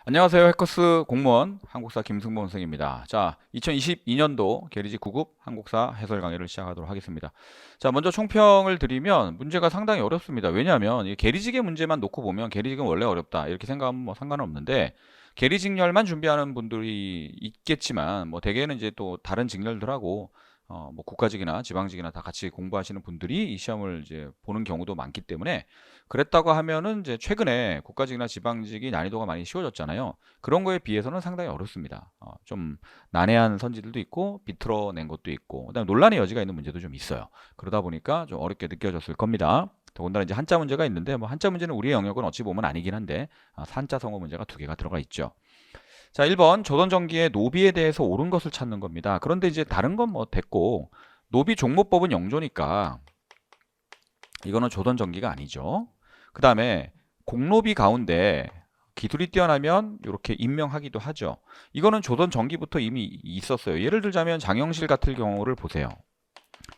안녕하세요. 해커스 공무원 한국사 김승범 선생입니다. 자, 2022년도 계리지 9급 한국사 해설 강의를 시작하도록 하겠습니다. 자, 먼저 총평을 드리면 문제가 상당히 어렵습니다. 왜냐하면 이 계리직의 문제만 놓고 보면 계리직은 원래 어렵다 이렇게 생각하면 뭐 상관은 없는데 계리직렬만 준비하는 분들이 있겠지만 뭐 대개는 이제 또 다른 직렬들하고 뭐 국가직이나 지방직이나 다 같이 공부하시는 분들이 이 시험을 이제 보는 경우도 많기 때문에 그랬다고 하면은 이제 최근에 국가직이나 지방직이 난이도가 많이 쉬워졌잖아요. 그런 거에 비해서는 상당히 어렵습니다. 좀 난해한 선지들도 있고 비틀어낸 것도 있고 그다음에 논란의 여지가 있는 문제도 좀 있어요. 그러다 보니까 좀 어렵게 느껴졌을 겁니다. 더군다나 이제 한자 문제가 있는데 뭐 한자 문제는 우리의 영역은 어찌 보면 아니긴 한데 산자 성어 문제가 두 개가 들어가 있죠. 자, 1번 조선전기의 노비에 대해서 옳은 것을 찾는 겁니다. 그런데 이제 다른 건 뭐 됐고 노비 종모법은 영조니까 이거는 조선전기가 아니죠. 그 다음에 공노비 가운데 기술이 뛰어나면 이렇게 임명하기도 하죠. 이거는 조선 전기부터 이미 있었어요. 예를 들자면 장영실 같은 경우를 보세요.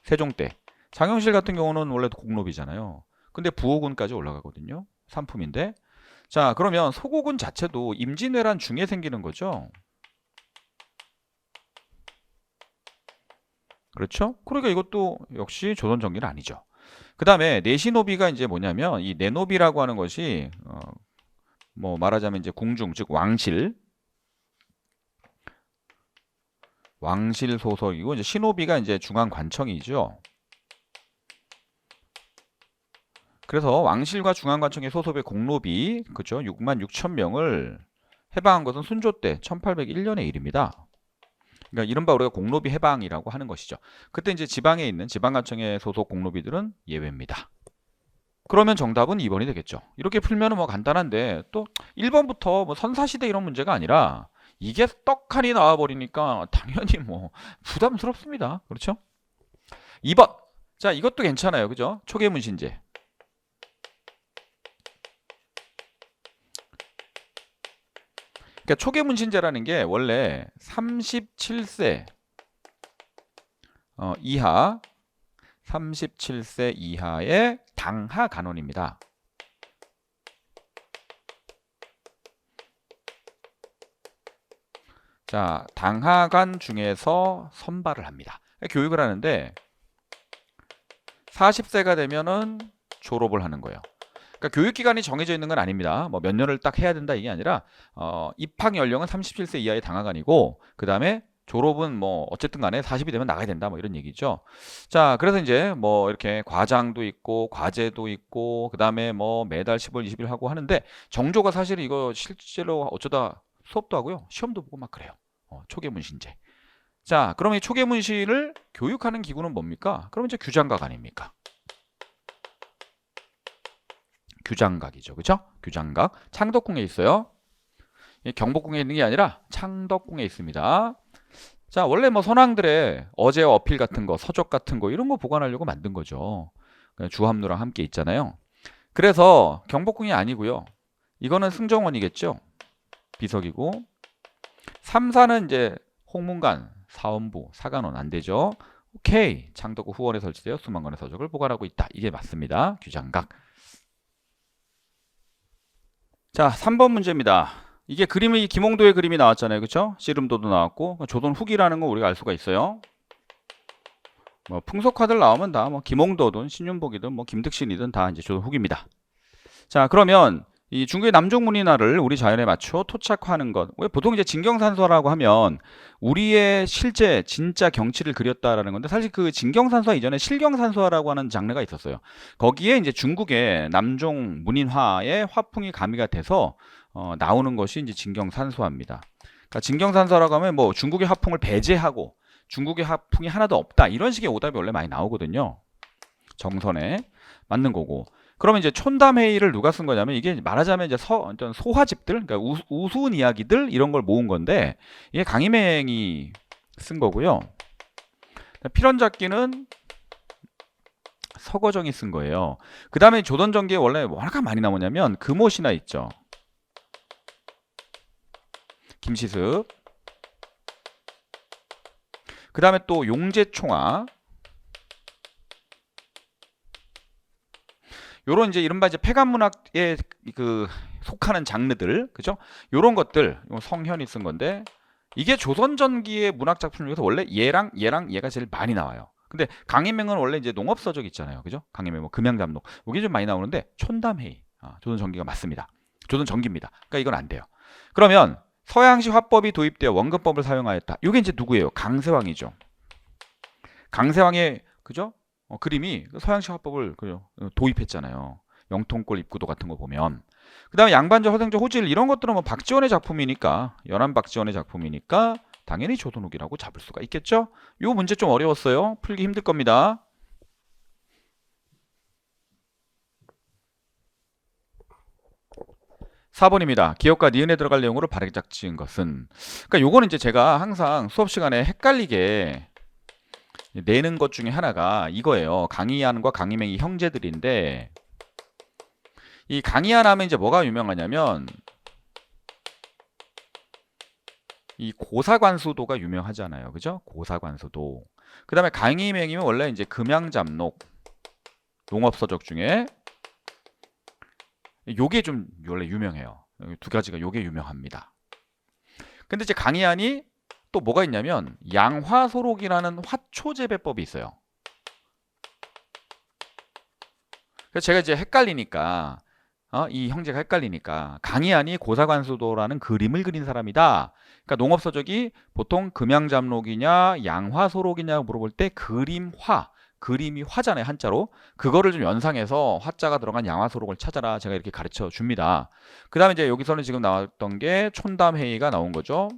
세종 때 장영실 같은 경우는 원래 공노비잖아요. 근데 부호군까지 올라가거든요. 삼품인데. 자, 그러면 소고군 자체도 임진왜란 중에 생기는 거죠. 그렇죠? 그러니까 이것도 역시 조선 전기는 아니죠. 그 다음에 내시노비가 이제 뭐냐면 이 내노비라고 하는 것이 뭐 말하자면 이제 궁중 즉 왕실 소속이고 이제 신호비가 이제 중앙관청이죠. 그래서 왕실과 중앙관청의 소속의 공노비 그죠 6만 6천 명을 해방한 것은 순조 때 1801년의 일입니다. 그러니까 이른바 우리가 공노비 해방이라고 하는 것이죠. 그때 이제 지방에 있는 지방관청의 소속 공노비들은 예외입니다. 그러면 정답은 2번이 되겠죠. 이렇게 풀면 뭐 간단한데 또 1번부터 뭐 선사시대 이런 문제가 아니라 이게 떡하니 나와버리니까 당연히 뭐 부담스럽습니다. 그렇죠? 2번. 자, 이것도 괜찮아요. 그죠? 초계문신제. 그러니까 초계문신제라는 게 원래 37세 이하 37세 이하의 당하 간원입니다. 자, 당하관 중에서 선발을 합니다. 교육을 하는데 40세가 되면은 졸업을 하는 거예요. 그러니까 교육 기간이 정해져 있는 건 아닙니다. 뭐 몇 년을 딱 해야 된다 이게 아니라 입학 연령은 37세 이하의 당하관이고 그다음에 졸업은 뭐 어쨌든 간에 40이 되면 나가야 된다 뭐 이런 얘기죠. 자, 그래서 이제 뭐 이렇게 과장도 있고 과제도 있고 그다음에 뭐 매달 10월 20일 하고 하는데 정조가 사실 이거 실제로 어쩌다 수업도 하고요. 시험도 보고 막 그래요. 초계문신제. 자, 그러면 이 초계문신을 교육하는 기구는 뭡니까? 그럼 이제 규장각 아닙니까? 규장각이죠. 그렇죠? 규장각. 창덕궁에 있어요. 경복궁에 있는 게 아니라 창덕궁에 있습니다. 자, 원래 뭐 선왕들의 어제 어필 같은 거, 서적 같은 거 이런 거 보관하려고 만든 거죠. 주함루랑 함께 있잖아요. 그래서 경복궁이 아니고요. 이거는 승정원이겠죠. 비석이고 3사는 이제 홍문관, 사원부, 사관원 안 되죠. 오케이. 창덕궁 후원에 설치되어 수만 건의 서적을 보관하고 있다. 이게 맞습니다. 규장각. 자, 3번 문제입니다. 이게 그림이 김홍도의 그림이 나왔잖아요. 그렇죠? 씨름도도 나왔고 조선 후기라는 거 우리가 알 수가 있어요. 뭐 풍속화들 나오면 다 뭐 김홍도든 신윤복이든 뭐 김득신이든 다 이제 조선 후기입니다. 자, 그러면 이 중국의 남종 문인화를 우리 자연에 맞춰 토착화하는 것. 왜 보통 이제 진경산서라고 하면 우리의 실제 진짜 경치를 그렸다라는 건데 사실 그 진경산서 이전에 실경산서라고 하는 장르가 있었어요. 거기에 이제 중국의 남종 문인화의 화풍이 가미가 돼서 나오는 것이 이제 진경산서입니다. 그러니까 진경산서라고 하면 뭐 중국의 화풍을 배제하고 중국의 화풍이 하나도 없다 이런 식의 오답이 원래 많이 나오거든요. 정선에 맞는 거고. 그러면 이제 촌담회의를 누가 쓴 거냐면 이게 말하자면 이제 어떤 소화집들, 그러니까 우스운 이야기들 이런 걸 모은 건데 이게 강희맹이 쓴 거고요. 필원잡기는 서거정이 쓴 거예요. 그 다음에 조선전기에 원래 뭐가 많이 나오냐면 금오신화 있죠. 김시습. 그 다음에 또 용제총화. 요런 이제 이른바 이제 폐간문학의 그 속하는 장르들, 그죠? 요런 것들, 성현이 쓴 건데, 이게 조선 전기의 문학 작품 중에서 원래 얘랑 얘가 제일 많이 나와요. 근데 강희맹은 원래 이제 농업서적 있잖아요, 그죠? 강희맹 뭐 금양잡록 이게 좀 많이 나오는데 촌담회의, 조선 전기가 맞습니다. 조선 전기입니다. 그러니까 이건 안 돼요. 그러면 서양식 화법이 도입되어 원근법을 사용하였다. 이게 이제 누구예요? 강세왕이죠. 강세왕의 그죠? 그림이 서양식 화법을 도입했잖아요. 영통골 입구도 같은 거 보면. 그 다음에 양반저, 허생저, 호질 이런 것들은 뭐 박지원의 작품이니까, 연안 박지원의 작품이니까 당연히 조선 후기라고 잡을 수가 있겠죠? 요 문제 좀 어려웠어요. 풀기 힘들 겁니다. 4번입니다. 기억과 니은에 들어갈 내용으로 바르게 지은 것은. 그러니까 요거는 이제 제가 항상 수업 시간에 헷갈리게 내는 것 중에 하나가 이거예요. 강희안과 강희맹이 형제들인데, 이 강희안 하면 이제 뭐가 유명하냐면 이 고사관수도가 유명하잖아요. 그죠? 고사관수도. 그 다음에 강희맹이면 원래 이제 금양잡록, 농업서적 중에 요게 좀 원래 유명해요. 두 가지가 요게 유명합니다. 근데 이제 강희안이 또 뭐가 있냐면 양화소록이라는 화초재배법이 있어요. 그래서 제가 이제 헷갈리니까 이 형제가 헷갈리니까 강희안이 고사관수도라는 그림을 그린 사람이다. 그러니까 농업서적이 보통 금양잡록이냐 양화소록이냐 물어볼 때 그림이 화잖아요, 한자로. 그거를 좀 연상해서 화자가 들어간 양화소록을 찾아라, 제가 이렇게 가르쳐 줍니다. 그 다음에 이제 여기서는 지금 나왔던 게 촌담회의가 나온 거죠.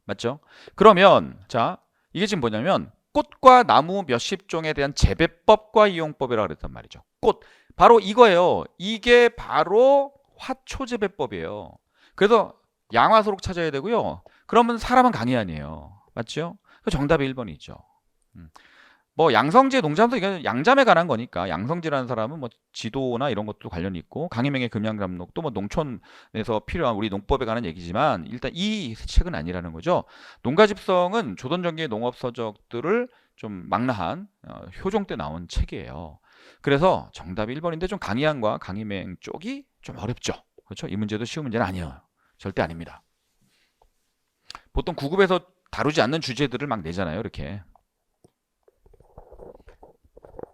맞죠? 그러면 자, 이게 지금 뭐냐면 꽃과 나무 몇십 종에 대한 재배법과 이용법이라고 그랬단 말이죠. 꽃, 바로 이거예요. 이게 바로 화초재배법이에요. 그래서 양화소록 찾아야 되고요. 그러면 사람은 강희안이에요. 맞죠? 정답이 1번이죠. 뭐 양성지 농장도 이게 양잠에 관한 거니까, 양성지라는 사람은 뭐 지도나 이런 것도 관련이 있고, 강희맹의 금양잡록도 뭐 농촌에서 필요한 우리 농법에 관한 얘기지만 일단 이 책은 아니라는 거죠. 농가집성은 조선 전기의 농업 서적들을 좀 망라한 효종 때 나온 책이에요. 그래서 정답이 1번인데 좀 강희안과 강희맹 쪽이 좀 어렵죠. 그렇죠? 이 문제도 쉬운 문제는 아니에요. 절대 아닙니다. 보통 9급에서 다루지 않는 주제들을 막 내잖아요, 이렇게.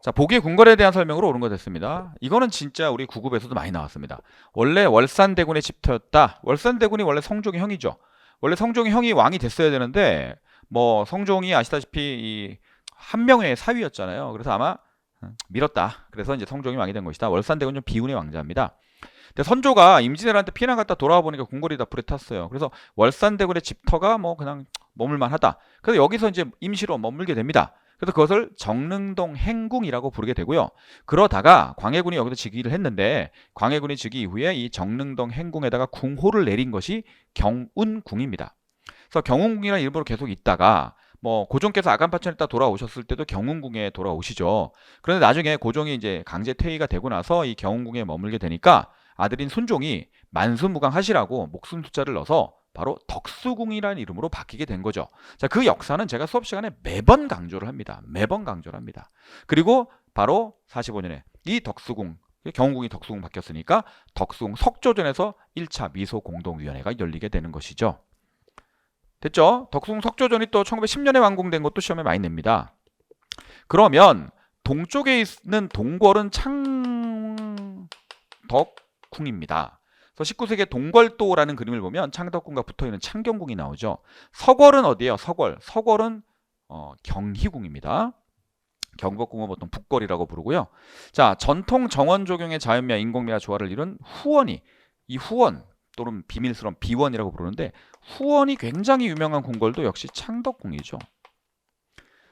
자, 보기의 궁궐에 대한 설명으로 옳은 거 됐습니다. 이거는 진짜 우리 9급에서도 많이 나왔습니다. 원래 월산대군의 집터였다. 월산대군이 원래 성종의 형이죠. 원래 성종의 형이 왕이 됐어야 되는데, 뭐 성종이 아시다시피 한 명의 사위였잖아요. 그래서 아마 밀었다. 그래서 이제 성종이 왕이 된 것이다. 월산대군 좀 비운의 왕자입니다. 근데 선조가 임진왜란때 피난 갔다 돌아와 보니까 궁궐이 다 불에 탔어요. 그래서 월산대군의 집터가 뭐 그냥 머물만하다. 그래서 여기서 이제 임시로 머물게 됩니다. 그래서 그것을 정릉동 행궁이라고 부르게 되고요. 그러다가 광해군이 여기서 즉위를 했는데, 광해군이 즉위 이후에 이 정릉동 행궁에다가 궁호를 내린 것이 경운궁입니다. 그래서 경운궁이라는 이름으로 계속 있다가 뭐 고종께서 아간파천에 있다 돌아오셨을 때도 경운궁에 돌아오시죠. 그런데 나중에 고종이 이제 강제 퇴위가 되고 나서 이 경운궁에 머물게 되니까 아들인 순종이 만수무강하시라고 목숨 숫자를 넣어서 바로 덕수궁이라는 이름으로 바뀌게 된 거죠. 자, 그 역사는 제가 수업 시간에 매번 강조를 합니다. 매번 강조를 합니다. 그리고 바로 45년에 이 덕수궁, 경운궁이 덕수궁 바뀌었으니까 덕수궁 석조전에서 1차 미소공동위원회가 열리게 되는 것이죠. 됐죠? 덕수궁 석조전이 또 1910년에 완공된 것도 시험에 많이 냅니다. 그러면 동쪽에 있는 동궐은 창덕궁입니다. 19세기의 동궐도라는 그림을 보면 창덕궁과 붙어있는 창경궁이 나오죠. 서궐은 어디예요? 서궐은 경희궁입니다. 경복궁은 보통 북궐이라고 부르고요. 자, 전통 정원 조경의 자연미와 인공미와 조화를 이룬 후원이, 이 후원 또는 비밀스러운 비원이라고 부르는데, 후원이 굉장히 유명한 궁궐도 역시 창덕궁이죠.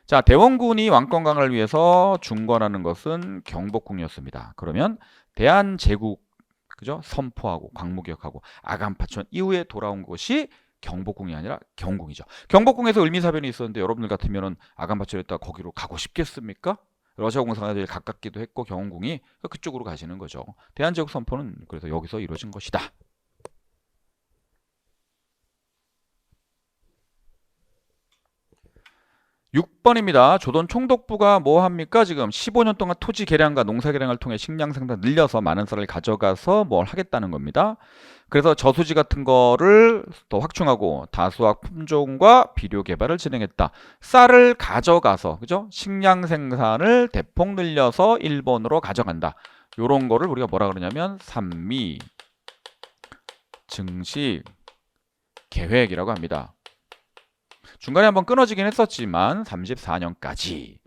자, 대원군이 왕권강을 위해서 중건하는 것은 경복궁이었습니다. 그러면 대한제국, 그죠? 선포하고 광무개혁하고 아간파천 이후에 돌아온 것이 경복궁이 아니라 경궁이죠. 경복궁에서 을미사변이 있었는데 여러분들 같으면은 아간파천에 있다 거기로 가고 싶겠습니까? 러시아 공사가 제일 가깝기도 했고 경궁이 그쪽으로 가시는 거죠. 대한제국 선포는 그래서 여기서 이루어진 것이다. 6번입니다. 조선 총독부가 뭐 합니까? 지금 15년 동안 토지 개량과 농사 개량을 통해 식량 생산 늘려서 많은 쌀을 가져가서 뭘 하겠다는 겁니다. 그래서 저수지 같은 거를 더 확충하고 다수학 품종과 비료 개발을 진행했다. 쌀을 가져가서, 그죠? 식량 생산을 대폭 늘려서 일본으로 가져간다. 요런 거를 우리가 뭐라 그러냐면 산미 증식 계획이라고 합니다. 중간에 한번 끊어지긴 했었지만 34년까지.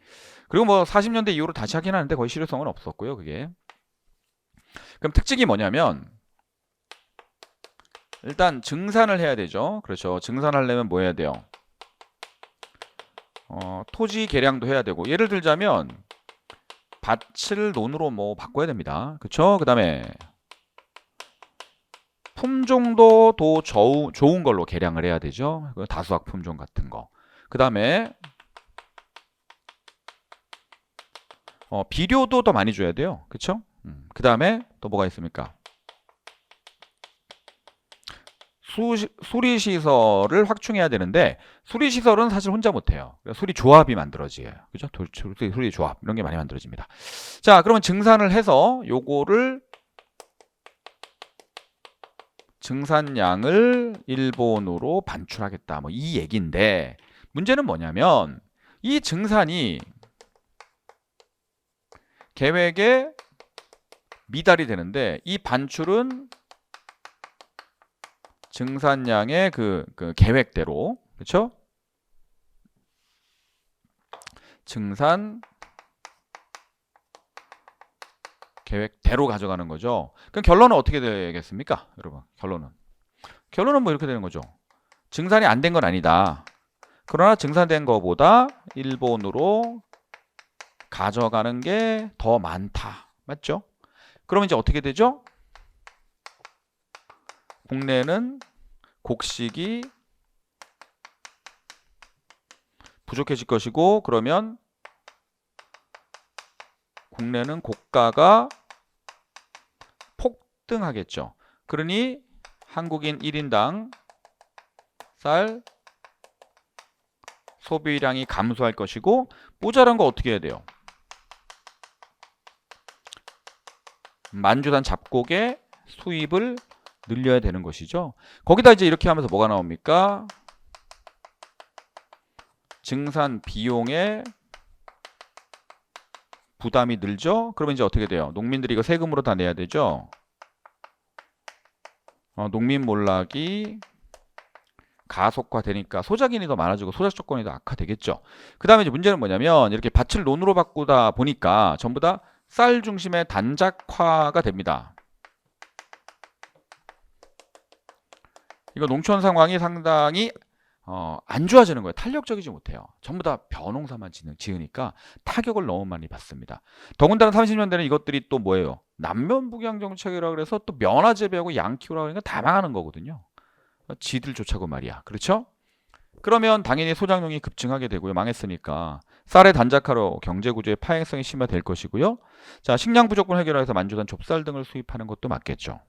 그리고 뭐 40년대 이후로 다시 하긴 하는데 거의 실효성은 없었고요, 그게. 그럼 특징이 뭐냐면 일단 증산을 해야 되죠. 그렇죠. 증산하려면 뭐 해야 돼요? 토지 개량도 해야 되고, 예를 들자면 밭을 논으로 뭐 바꿔야 됩니다. 그렇죠? 그 다음에 품종도 더 좋은 걸로 개량을 해야 되죠. 다수학 품종 같은 거. 그 다음에 비료도 더 많이 줘야 돼요. 그렇죠? 그 다음에 또 뭐가 있습니까? 수리시설을 확충해야 되는데 수리시설은 사실 혼자 못해요. 수리조합이 만들어져요. 그죠? 수리조합 이런 게 많이 만들어집니다. 자, 그러면 증산을 해서 요거를 증산량을 일본으로 반출하겠다. 뭐 이 얘기인데 문제는 뭐냐면 이 증산이 계획에 미달이 되는데 이 반출은 증산량의 그 계획대로, 그렇죠? 증산 계획대로 가져가는 거죠. 그럼 결론은 어떻게 되겠습니까, 여러분? 결론은 뭐 이렇게 되는 거죠. 증산이 안 된 건 아니다. 그러나 증산된 거보다 일본으로 가져가는 게 더 많다. 맞죠? 그러면 이제 어떻게 되죠? 국내는 곡식이 부족해질 것이고, 그러면 국내는 고가가 폭등하겠죠. 그러니 한국인 1인당 쌀 소비량이 감소할 것이고, 모자란 거 어떻게 해야 돼요? 만주산 잡곡의 수입을 늘려야 되는 것이죠. 거기다 이제 이렇게 하면서 뭐가 나옵니까? 증산 비용의 부담이 늘죠. 그러면 이제 어떻게 돼요? 농민들이 이거 세금으로 다 내야 되죠. 농민 몰락이 가속화되니까 소작인이 더 많아지고 소작 조건이 더 악화되겠죠. 그 다음에 이제 문제는 뭐냐면 이렇게 밭을 논으로 바꾸다 보니까 전부 다 쌀 중심의 단작화가 됩니다. 이거 농촌 상황이 상당히 안 좋아지는 거예요. 탄력적이지 못해요. 전부 다 벼농사만 지으니까 타격을 너무 많이 받습니다. 더군다나 30년대는 이것들이 또 뭐예요? 남면북양 정책이라 그래서 또 면화 재배하고 양 키우라고 하니까 다 망하는 거거든요. 지들 쫓아고 말이야. 그렇죠? 그러면 당연히 소작용이 급증하게 되고요. 망했으니까 쌀의 단작화로 경제구조의 파행성이 심화될 것이고요. 자, 식량 부족분 해결해서 만주산 좁쌀 등을 수입하는 것도 맞겠죠.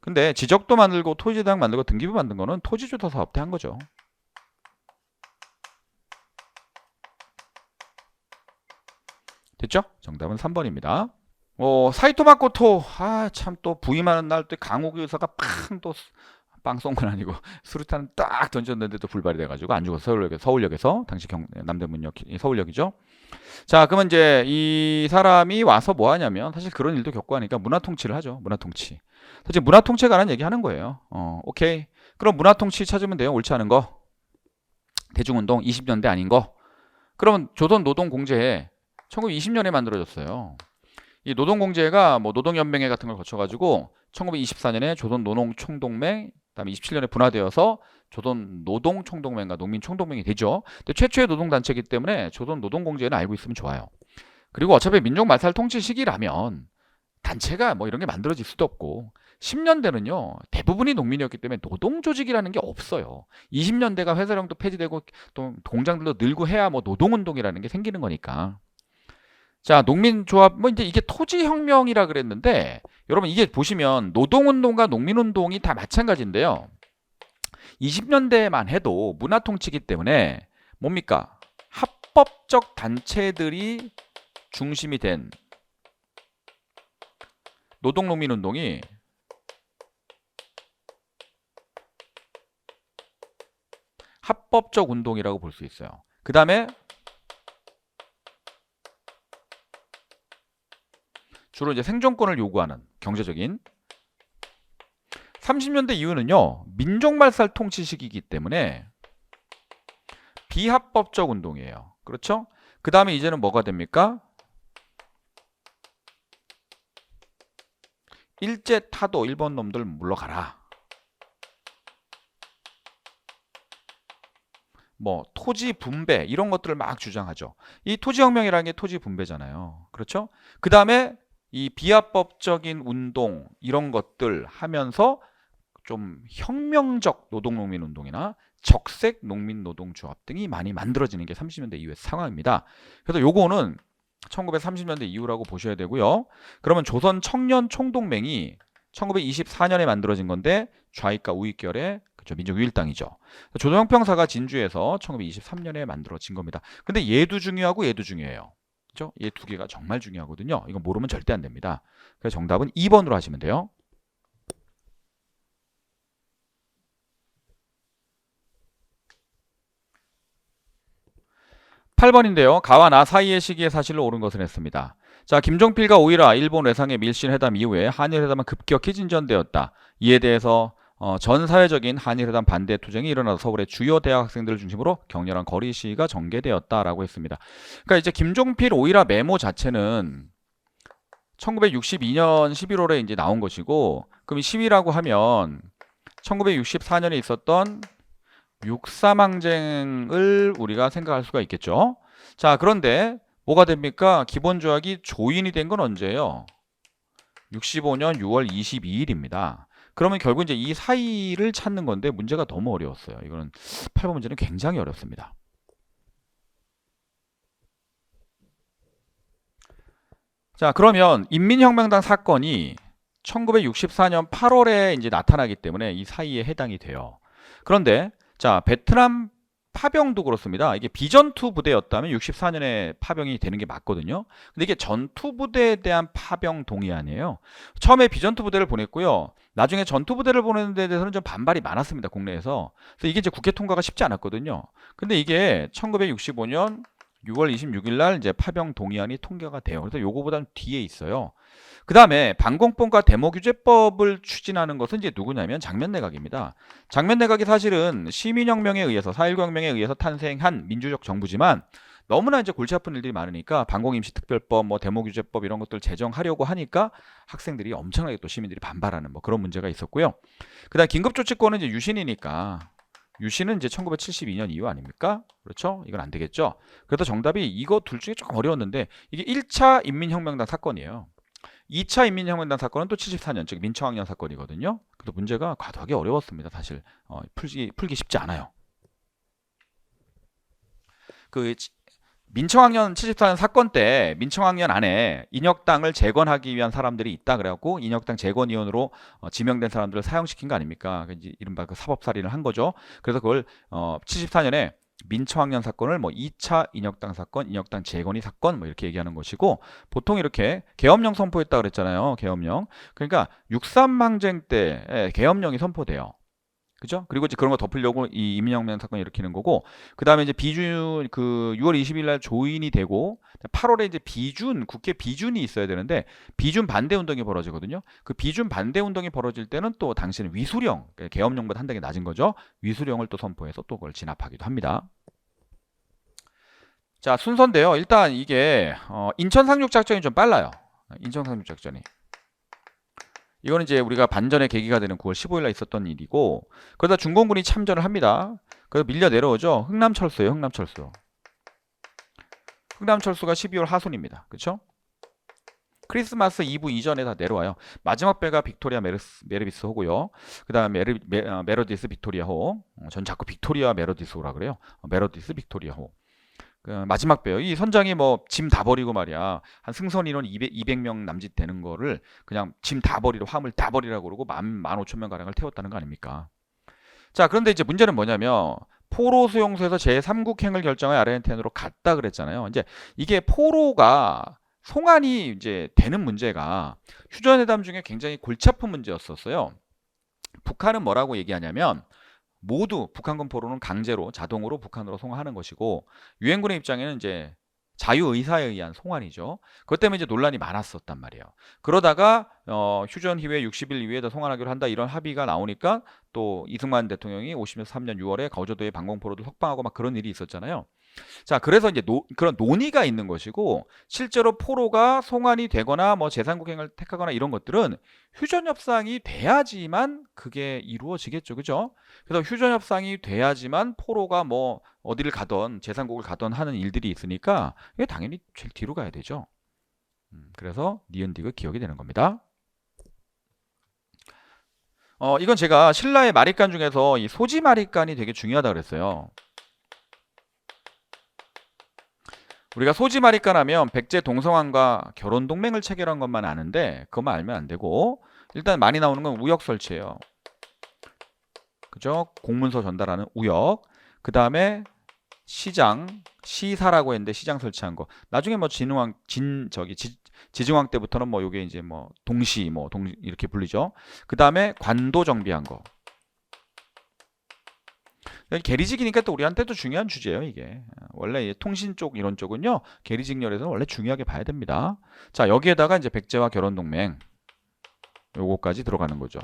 근데 지적도 만들고 토지당 만들고 등기부 만든 거는 토지조사 사업 때 한 거죠. 됐죠? 정답은 3번입니다. 사이토마코토, 참 또 부임하는 날 또 강호기 의사가 팡 또 빵 쏜 건 아니고 수류탄 딱 던졌는데 또 불발이 돼가지고 안 죽어서 서울역에서 당시 남대문역 서울역이죠. 자, 그러면 이제 이 사람이 와서 뭐 하냐면 사실 그런 일도 겪고 하니까 문화통치를 하죠. 문화통치. 사실 문화통치에 관한 얘기 하는 거예요. 오케이. 그럼 문화통치 찾으면 돼요. 옳지 않은 거. 대중운동 20년대 아닌 거. 그러면 조선노동공제에 1920년에 만들어졌어요. 이 노동공제가 뭐 노동연맹회 같은 걸 거쳐가지고 1924년에 조선노농총동맹, 그다음에 27년에 분화되어서 조선노동총동맹과 농민총동맹이 되죠. 근데 최초의 노동단체이기 때문에 조선노동공제는 알고 있으면 좋아요. 그리고 어차피 민족말살 통치 시기라면 단체가 뭐 이런 게 만들어질 수도 없고 10년대는요 대부분이 농민이었기 때문에 노동조직이라는 게 없어요. 20년대가 회사령도 폐지되고 또 공장들도 늘고 해야 뭐 노동운동이라는 게 생기는 거니까. 자, 농민조합 뭐 이제 이게 토지혁명이라 그랬는데 여러분 이게 보시면 노동운동과 농민운동이 다 마찬가지인데요. 20년대만 해도 문화통치기 때문에 뭡니까? 합법적 단체들이 중심이 된 노동농민운동이 합법적 운동이라고 볼 수 있어요. 그 다음에 주로 이제 생존권을 요구하는 경제적인 30년대 이후는요, 민족말살 통치 시기이기 때문에 비합법적 운동이에요. 그렇죠? 그 다음에 이제는 뭐가 됩니까? 일제 타도 일본 놈들 물러가라. 뭐 토지 분배 이런 것들을 막 주장하죠. 이 토지혁명이라는 게 토지 분배잖아요. 그렇죠? 그 다음에 이 비합법적인 운동 이런 것들 하면서 좀 혁명적 노동농민 운동이나 적색 농민 노동조합 등이 많이 만들어지는 게 30년대 이후의 상황입니다. 그래서 요거는 1930년대 이후라고 보셔야 되고요. 그러면 조선 청년 총동맹이 1924년에 만들어진 건데 좌익과 우익결의 그렇죠, 민족유일당이죠. 조선혁명사가 진주에서 1923년에 만들어진 겁니다. 근데 얘도 중요하고 얘도 중요해요. 그렇죠? 얘 두 개가 정말 중요하거든요. 이거 모르면 절대 안 됩니다. 그래서 정답은 2번으로 하시면 돼요. 8번인데요. 가와 나 사이의 시기의 사실로 옳은 것을 했습니다. 자, 김종필과 오이라 일본 외상의 밀신 회담 이후에 한일 회담은 급격히 진전되었다. 이에 대해서 전 사회적인 한일 회담 반대 투쟁이 일어나서 서울의 주요 대학 학생들을 중심으로 격렬한 거리 시위가 전개되었다라고 했습니다. 그러니까 이제 김종필 오이라 메모 자체는 1962년 11월에 이제 나온 것이고, 그럼 이 시위라고 하면 1964년에 있었던 6.3 항쟁을 우리가 생각할 수가 있겠죠. 자, 그런데 뭐가 됩니까? 기본조약이 조인이 된 건 언제예요? 65년 6월 22일입니다. 그러면 결국 이제 이 사이를 찾는 건데 문제가 너무 어려웠어요. 이거는 8번 문제는 굉장히 어렵습니다. 자, 그러면 인민혁명당 사건이 1964년 8월에 이제 나타나기 때문에 이 사이에 해당이 돼요. 그런데 자, 베트남 파병도 그렇습니다. 이게 비전투 부대였다면 64년에 파병이 되는 게 맞거든요. 근데 이게 전투 부대에 대한 파병 동의안이에요. 처음에 비전투 부대를 보냈고요. 나중에 전투 부대를 보내는 데 대해서는 좀 반발이 많았습니다. 국내에서. 그래서 이게 이제 국회 통과가 쉽지 않았거든요. 근데 이게 1965년 6월 26일 날 이제 파병 동의안이 통과가 돼요. 그래서 요거보다는 뒤에 있어요. 그 다음에 반공법과 데모규제법을 추진하는 것은 이제 누구냐면 장면내각입니다. 장면내각이 사실은 시민혁명에 의해서 4.19혁명에 의해서 탄생한 민주적 정부지만 너무나 이제 골치 아픈 일들이 많으니까 반공임시특별법, 뭐 데모규제법 이런 것들 제정하려고 하니까 학생들이 엄청나게 또 시민들이 반발하는 뭐 그런 문제가 있었고요. 그다음 긴급조치권은 이제 유신이니까 유신은 이제 1972년 이후 아닙니까? 그렇죠? 이건 안 되겠죠? 그래서 정답이 이거 둘 중에 조금 어려웠는데 이게 1차 인민혁명당 사건이에요. 2차 인민혁명당 사건은 또 74년, 즉 민청학년 사건이거든요. 그래서 문제가 과도하게 어려웠습니다. 사실 풀기 쉽지 않아요. 그 민청학년 74년 사건 때 민청학년 안에 인혁당을 재건하기 위한 사람들이 있다 그래갖고 인혁당 재건위원으로 지명된 사람들을 사형시킨 거 아닙니까? 이른바 그 사법살인을 한 거죠. 그래서 그걸 74년에 민청학년 사건을 뭐 2차 인혁당 사건, 인혁당 재건위 사건 뭐 이렇게 얘기하는 것이고, 보통 이렇게 계엄령 선포했다 그랬잖아요. 계엄령. 그러니까 6.3 항쟁 때 계엄령이 선포돼요. 그죠? 그리고 이제 그런 거 덮으려고 이 인민혁명 사건을 일으키는 거고, 그 다음에 이제 비준 그 6월 20일 날 조인이 되고 8월에 이제 비준 국회 비준이 있어야 되는데 비준 반대 운동이 벌어지거든요. 그 비준 반대 운동이 벌어질 때는 또 당시에는 위수령, 계엄령보다 한 단계 낮은 거죠. 위수령을 또 선포해서 또 그걸 진압하기도 합니다. 자, 순서인데요. 일단 이게 인천 상륙 작전이 좀 빨라요. 인천 상륙 작전이. 이거는 이제 우리가 반전의 계기가 되는 9월 15일 날 있었던 일이고, 그러다 중공군이 참전을 합니다. 그래서 밀려 내려오죠. 흥남철수예요. 흥남철수. 흥남철수가 12월 하순입니다. 그렇죠? 크리스마스 이브 이전에 다 내려와요. 마지막 배가 빅토리아 메르비스호고요. 그 다음에 메로디스 빅토리아호. 전 자꾸 빅토리아 메로디스호라 그래요. 메로디스 빅토리아호. 그 마지막 배요. 이 선장이 뭐 짐 다 버리고 말이야. 한 승선 인원 200명 남짓 되는 거를 그냥 짐 다 버리고 화물 다 버리라고 그러고 15,000명 가량을 태웠다는 거 아닙니까? 자, 그런데 이제 문제는 뭐냐면 포로 수용소에서 제3국행을 결정하여 아르헨티나로 갔다 그랬잖아요. 이제 이게 포로가 송환이 이제 되는 문제가 휴전회담 중에 굉장히 골치 아픈 문제였었어요. 북한은 뭐라고 얘기하냐면 모두 북한군 포로는 강제로 자동으로 북한으로 송환하는 것이고 유엔군의 입장에는 이제 자유의사에 의한 송환이죠. 그것 때문에 이제 논란이 많았었단 말이에요. 그러다가 휴전 이후에 60일 이후에 송환하기로 한다 이런 합의가 나오니까 또 이승만 대통령이 53년 6월에 거제도의 방공포로를 석방하고 막 그런 일이 있었잖아요. 자, 그래서 이제 그런 논의가 있는 것이고 실제로 포로가 송환이 되거나 뭐 제3국행을 택하거나 이런 것들은 휴전협상이 돼야지만 그게 이루어지겠죠. 그죠? 그래서 휴전협상이 돼야지만 포로가 뭐 어디를 가던 제3국을 가던 하는 일들이 있으니까 이게 당연히 제일 뒤로 가야 되죠. 그래서 니은디귿 기억이 되는 겁니다. 이건 제가 신라의 마립간 중에서 이 소지 마립간이 되게 중요하다 그랬어요. 우리가 소지 마립간 하면 백제 동성왕과 결혼 동맹을 체결한 것만 아는데 그것만 알면 안 되고 일단 많이 나오는 건 우역 설치예요. 그죠? 공문서 전달하는 우역. 그 다음에 시장, 시사라고 했는데 시장 설치한 거. 나중에 뭐 지증왕 때부터는 뭐 요게 이제 뭐 동시 이렇게 불리죠. 그 다음에 관도 정비한 거. 계리직이니까 또 우리한테도 중요한 주제예요, 이게. 원래 통신 쪽 이런 쪽은요, 계리직렬에서는 원래 중요하게 봐야 됩니다. 자, 여기에다가 이제 백제와 결혼 동맹 요거까지 들어가는 거죠.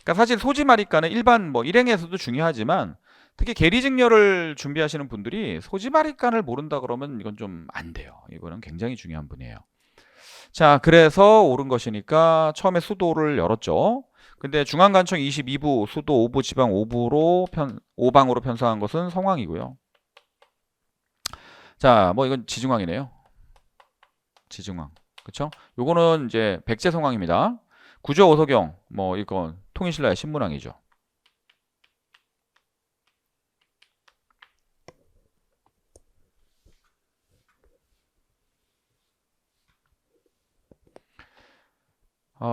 그러니까 사실 소지 마립간은 일반 뭐 일행에서도 중요하지만 특히 계리직렬을 준비하시는 분들이 소지 마립간을 모른다 그러면 이건 좀 안 돼요. 이거는 굉장히 중요한 분이에요. 자, 그래서 옳은 것이니까 처음에 수도를 열었죠. 근데 중앙관청 22부 수도 5부 지방 5부로 5방으로 편성한 것은 성왕이고요. 자, 뭐 이건 지증왕이네요. 지증왕. 그쵸? 요거는 이제 백제 성왕입니다. 구조 오서경 뭐 이건 통일신라의 신문왕이죠.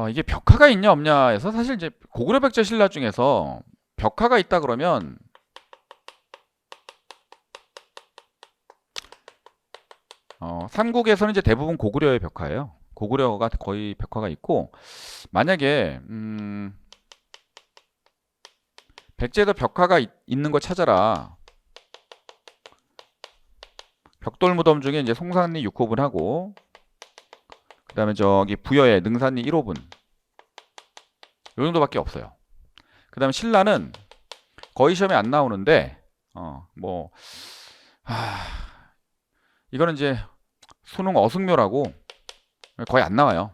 이게 벽화가 있냐 없냐에서 사실 이제 고구려 백제 신라 중에서 벽화가 있다 그러면 삼국에서는 이제 대부분 고구려의 벽화예요. 고구려가 거의 벽화가 있고 만약에 백제도 벽화가 있는 거 찾아라. 벽돌 무덤 중에 이제 송산리 6호분하고 그 다음에 저기 부여의 능산리 1호분 요 정도밖에 없어요. 그 다음에 신라는 거의 시험에 안 나오는데 이거는 이제 수능 어승묘라고 거의 안 나와요.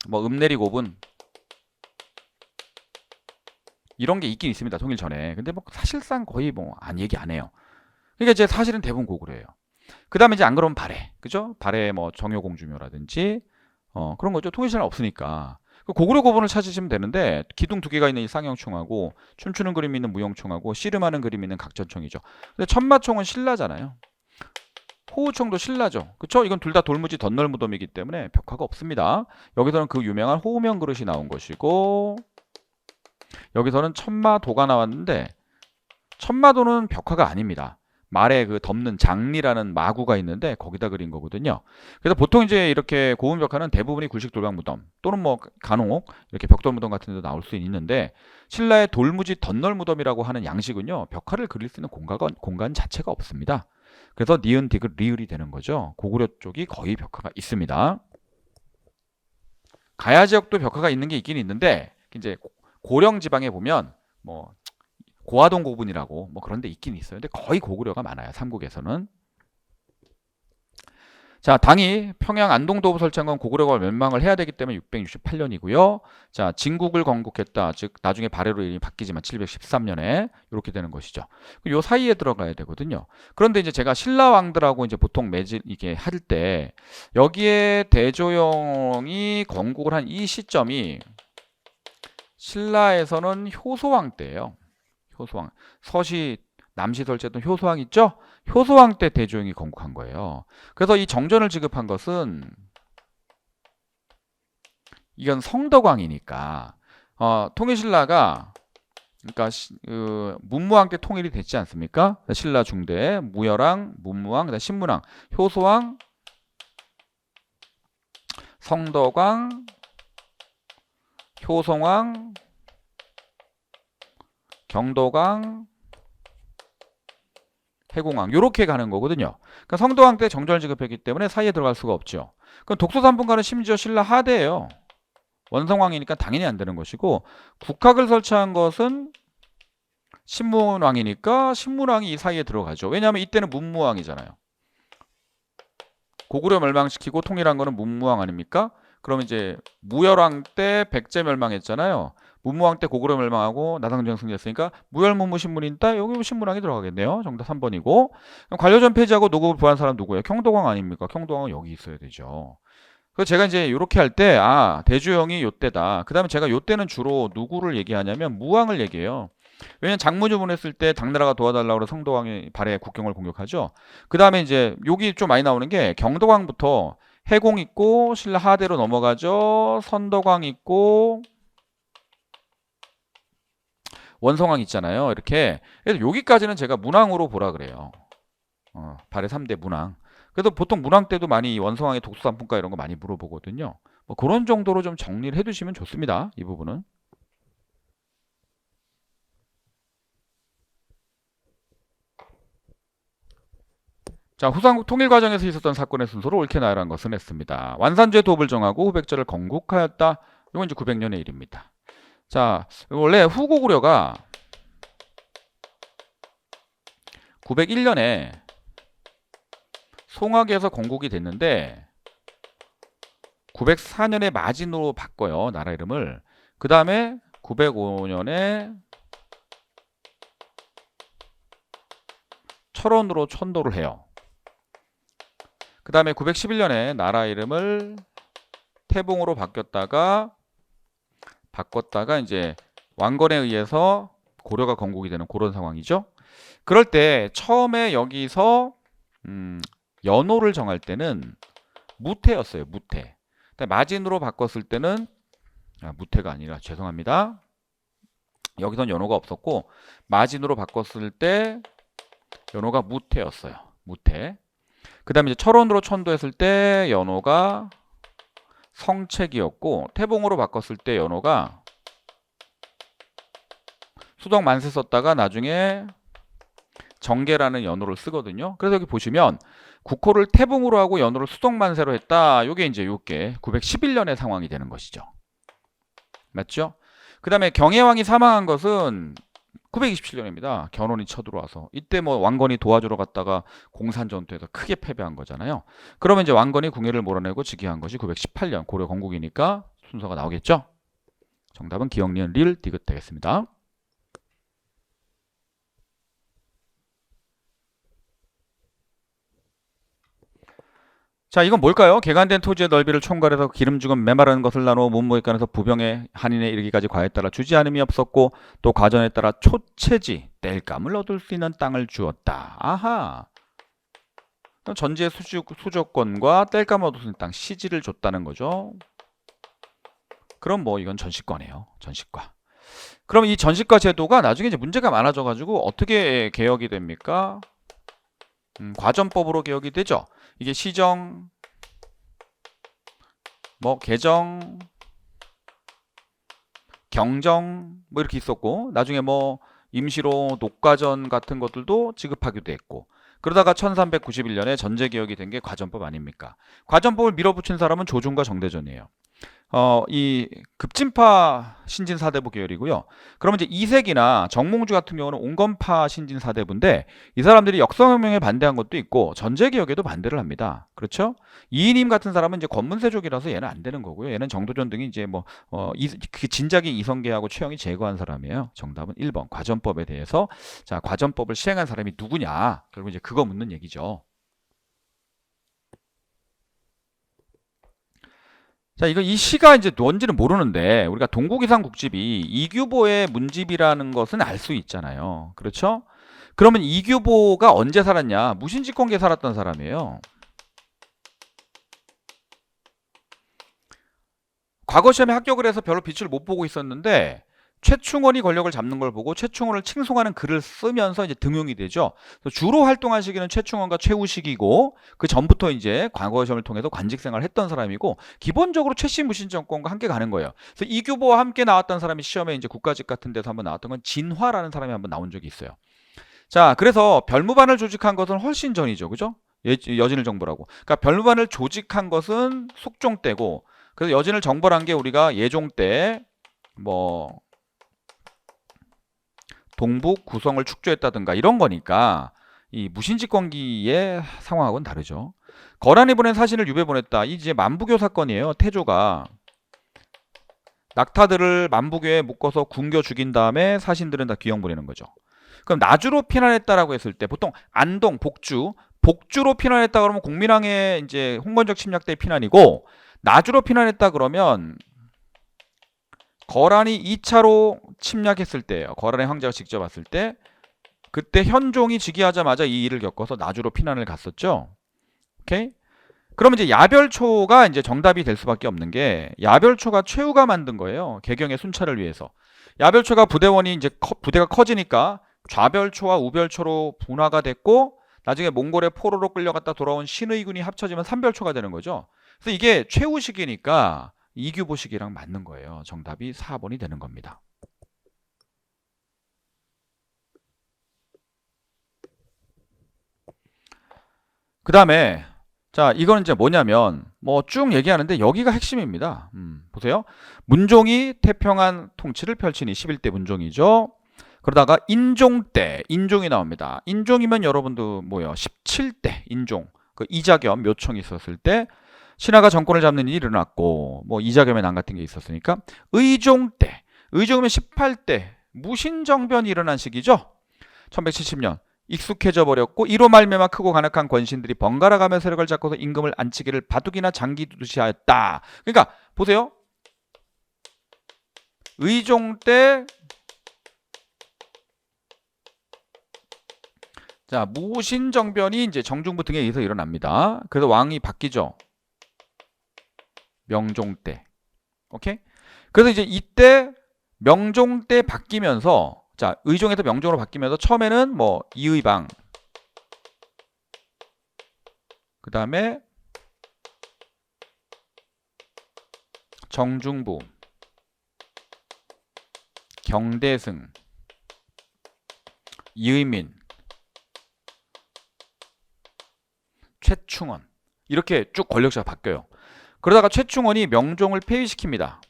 뭐 읍내리 고분 이런 게 있긴 있습니다. 통일 전에. 근데 뭐 사실상 거의 뭐 얘기 안 해요. 그러니까 이제 사실은 대부분 고구려예요. 그 다음에 이제 안 그러면 발해. 그죠? 발해 뭐 정효공주묘라든지 그런 거죠. 통일신라 없으니까. 고구려 고분을 찾으시면 되는데 기둥 2개가 있는 이 쌍용총하고 춤추는 그림이 있는 무용총하고 씨름하는 그림이 있는 각전총이죠. 근데 천마총은 신라잖아요. 호우총도 신라죠. 그쵸? 이건 둘 다 돌무지 덧널 무덤이기 때문에 벽화가 없습니다. 여기서는 그 유명한 호우명 그릇이 나온 것이고 여기서는 천마도가 나왔는데 천마도는 벽화가 아닙니다. 말에 그 덮는 장리라는 마구가 있는데 거기다 그린 거거든요. 그래서 보통 이제 이렇게 고운 벽화는 대부분이 굴식 돌방 무덤 또는 뭐 간혹 이렇게 벽돌 무덤 같은 데도 나올 수 있는데 신라의 돌무지 덧널 무덤이라고 하는 양식은요. 벽화를 그릴 수 있는 공간 자체가 없습니다. 그래서 니은 디귿 리을이 되는 거죠. 고구려 쪽이 거의 벽화가 있습니다. 가야 지역도 벽화가 있는 게 있긴 있는데 이제 고령 지방에 보면 뭐 고화동 고분이라고 뭐 그런 데 있긴 있어요. 근데 거의 고구려가 많아요. 삼국에서는. 자, 당이 평양 안동도읍 설치한 건 고구려가 멸망을 해야 되기 때문에 668년이고요. 자, 진국을 건국했다. 즉 나중에 발해로 이름이 바뀌지만 713년에 이렇게 되는 것이죠. 요 사이에 들어가야 되거든요. 그런데 이제 제가 신라 왕들하고 이제 보통 매질 이게 할 때 여기에 대조영이 건국을 한 이 시점이 신라에서는 효소왕 때예요. 효소왕. 서시 남시 설치했던 효소왕 있죠? 효소왕 때 대조영이 건국한 거예요. 그래서 이 정전을 지급한 것은 이건 성덕왕이니까 통일신라가 그러니까 문무왕 때 통일이 됐지 않습니까? 신라 중대, 무열왕, 문무왕, 그다음 신문왕, 효소왕, 성덕왕, 효성왕, 경덕왕, 해공왕 요렇게 가는 거거든요. 그러니까 성덕왕 때 정전을 지급했기 때문에 사이에 들어갈 수가 없죠. 그럼 독소삼분간은 심지어 신라 하대예요. 원성왕이니까 당연히 안 되는 것이고 국학을 설치한 것은 신문왕이니까 신문왕이 이 사이에 들어가죠. 왜냐하면 이때는 문무왕이잖아요. 고구려 멸망시키고 통일한 거는 문무왕 아닙니까? 그럼 이제 무열왕 때 백제 멸망했잖아요. 문무왕 때 고구려 멸망하고 나상정 승리했으니까 무열문무 신문이니까 여기 신문왕이 들어가겠네요. 정답 3번이고. 그럼 관료전 폐지하고 노국을 부한 사람 누구예요? 경덕왕 아닙니까? 경덕왕은 여기 있어야 되죠. 그래서 제가 이제 이렇게 할 때 대주영이 요때다. 그 다음에 제가 요때는 주로 누구를 얘기하냐면 무왕을 얘기해요. 왜냐면 장무주 보냈을 때 당나라가 도와달라고 해서 성덕왕이 발해 국경을 공격하죠. 그 다음에 이제 여기 좀 많이 나오는 게 경덕왕부터 해공 있고 신라 하대로 넘어가죠. 선덕왕 있고 원성왕 있잖아요. 이렇게. 그래서 여기까지는 제가 문왕으로 보라 그래요. 발해 3대 문왕. 그래도 보통 문왕 때도 많이 원성왕의 독수산품가 이런 거 많이 물어보거든요. 뭐 그런 정도로 좀 정리를 해두시면 좋습니다. 이 부분은. 자, 후삼국 통일 과정에서 있었던 사건의 순서로 옳게 나열한 것은 했습니다. 완산주의 도읍을 정하고 후백제를 건국하였다. 이건 이제 900년의 일입니다. 자, 원래 후고구려가 901년에 송악에서 건국이 됐는데 904년에 마진으로 바꿔요. 나라 이름을. 그 다음에 905년에 철원으로 천도를 해요. 그 다음에 911년에 나라 이름을 태봉으로 바꿨다가 이제 왕건에 의해서 고려가 건국이 되는 그런 상황이죠. 그럴 때 처음에 여기서 연호를 정할 때는 무태였어요. 무태. 마진으로 바꿨을 때는 무태가 아니라 죄송합니다. 여기선 연호가 없었고 마진으로 바꿨을 때 연호가 무태였어요. 무태. 그 다음에 이제 철원으로 천도했을 때 연호가 성책이었고 태봉으로 바꿨을 때 연호가 수덕 만세 썼다가 나중에 정계라는 연호를 쓰거든요. 그래서 여기 보시면 국호를 태봉으로 하고 연호를 수덕 만세로 했다. 요게 이제 요게 911년의 상황이 되는 것이죠. 맞죠? 그 다음에 경혜왕이 사망한 것은 927년입니다. 견훤이 쳐들어와서 이때 뭐 왕건이 도와주러 갔다가 공산전투에서 크게 패배한 거잖아요. 그러면 이제 왕건이 궁예를 몰아내고 즉위한 것이 918년 고려 건국이니까 순서가 나오겠죠. 정답은 기억, 니은, 릴, 디귿 되겠습니다. 자, 이건 뭘까요? 개간된 토지의 넓이를 총괄해서 기름 죽은 메마른 것을 나누어 문무익간에서 부병의 한인에 이르기까지 과에 따라 주지 않음이 없었고 또 과전에 따라 초체지 땔감을 얻을 수 있는 땅을 주었다. 아하. 전지의 수조권과 땔감을 얻을 수 있는 땅 시지를 줬다는 거죠. 그럼 뭐 이건 전시과네요. 전시과. 그럼 이 전시과 제도가 나중에 이제 문제가 많아져 가지고 어떻게 개혁이 됩니까? 과전법으로 개혁이 되죠. 이게 시정, 뭐 개정, 경정 뭐 이렇게 있었고 나중에 뭐 임시로 녹과전 같은 것들도 지급하기도 했고 그러다가 1391년에 전제개혁이 된 게 과전법 아닙니까? 과전법을 밀어붙인 사람은 조중과 정대전이에요. 이 급진파 신진사대부 계열이고요. 그러면 이제 이색이나 정몽주 같은 경우는 온건파 신진사대부인데 이 사람들이 역사혁명에 반대한 것도 있고 전제개혁에도 반대를 합니다. 그렇죠? 이인임 같은 사람은 이제 권문세족이라서 얘는 안 되는 거고요. 얘는 정도전 등이 이제 뭐 그 진작에 이성계하고 최영이 제거한 사람이에요. 정답은 1번 과전법에 대해서 자 과전법을 시행한 사람이 누구냐? 결국 이제 그거 묻는 얘기죠. 자, 이 시가 이제 뭔지는 모르는데 우리가 동국이상 국집이 이규보의 문집이라는 것은 알 수 있잖아요. 그렇죠? 그러면 이규보가 언제 살았냐? 무신직공기에 살았던 사람이에요. 과거 시험에 합격을 해서 별로 빛을 못 보고 있었는데 최충원이 권력을 잡는 걸 보고 최충원을 칭송하는 글을 쓰면서 이제 등용이 되죠. 그래서 주로 활동한 시기는 최충원과 최우식이고 그 전부터 이제 과거 시험을 통해서 관직 생활을 했던 사람이고 기본적으로 최씨 무신 정권과 함께 가는 거예요. 그래서 이규보와 함께 나왔던 사람이 시험에 이제 국가직 같은 데서 한번 나왔던 건 진화라는 사람이 한번 나온 적이 있어요. 자, 그래서 별무반을 조직한 것은 훨씬 전이죠. 그죠? 여진을 정벌하고. 그러니까 별무반을 조직한 것은 숙종 때고 그래서 여진을 정벌한 게 우리가 예종 때 뭐 동북 구성을 축조했다든가 이런 거니까 이 무신직권기의 상황하고는 다르죠. 거란이 보낸 사신을 유배 보냈다. 이제 만부교 사건이에요. 태조가 낙타들을 만부교에 묶어서 굶겨 죽인 다음에 사신들은 다 귀양 보내는 거죠. 그럼 나주로 피난했다라고 했을 때 보통 안동, 복주로 피난했다 그러면 공민왕의 이제 홍건적 침략 때 피난이고 나주로 피난했다 그러면 거란이 2차로 침략했을 때예요. 거란의 황제가 직접 왔을 때 그때 현종이 즉위하자마자 이 일을 겪어서 나주로 피난을 갔었죠. 오케이? 그러면 이제 야별초가 이제 정답이 될 수밖에 없는 게 야별초가 최후가 만든 거예요. 개경의 순찰을 위해서. 야별초가 부대원이 이제 부대가 커지니까 좌별초와 우별초로 분화가 됐고 나중에 몽골의 포로로 끌려갔다 돌아온 신의군이 합쳐지면 삼별초가 되는 거죠. 그래서 이게 최후시기니까 이규보시기랑 맞는 거예요. 정답이 4번이 되는 겁니다. 그 다음에 자 이거는 이제 뭐냐면 뭐 쭉 얘기하는데 여기가 핵심입니다. 보세요. 문종이 태평한 통치를 펼치니 11대 문종이죠. 그러다가 인종 때 인종이 나옵니다. 인종이면 여러분도 뭐요? 17대 인종 그 이자겸 묘청이 있었을 때 신하가 정권을 잡는 일이 일어났고 뭐 이자겸의 난 같은 게 있었으니까 의종 때 의종이면 18대 무신정변이 일어난 시기죠. 1170년 익숙해져 버렸고 이로 말미암아 크고 간악한 권신들이 번갈아 가며 세력을 잡고서 임금을 안치기를 바둑이나 장기 두듯이 하였다. 그러니까 보세요. 의종 때 자, 무신정변이 이제 정중부 등에 의해서 일어납니다. 그래서 왕이 바뀌죠. 명종 때. 오케이? 그래서 이제 이때 명종 때 바뀌면서 자, 의종에서 명종으로 바뀌면서 처음에는 뭐 이의방 그다음에 정중부 경대승 이의민 최충원 이렇게 쭉 권력자가 바뀌어요. 그러다가 최충원이 명종을 폐위시킵니다.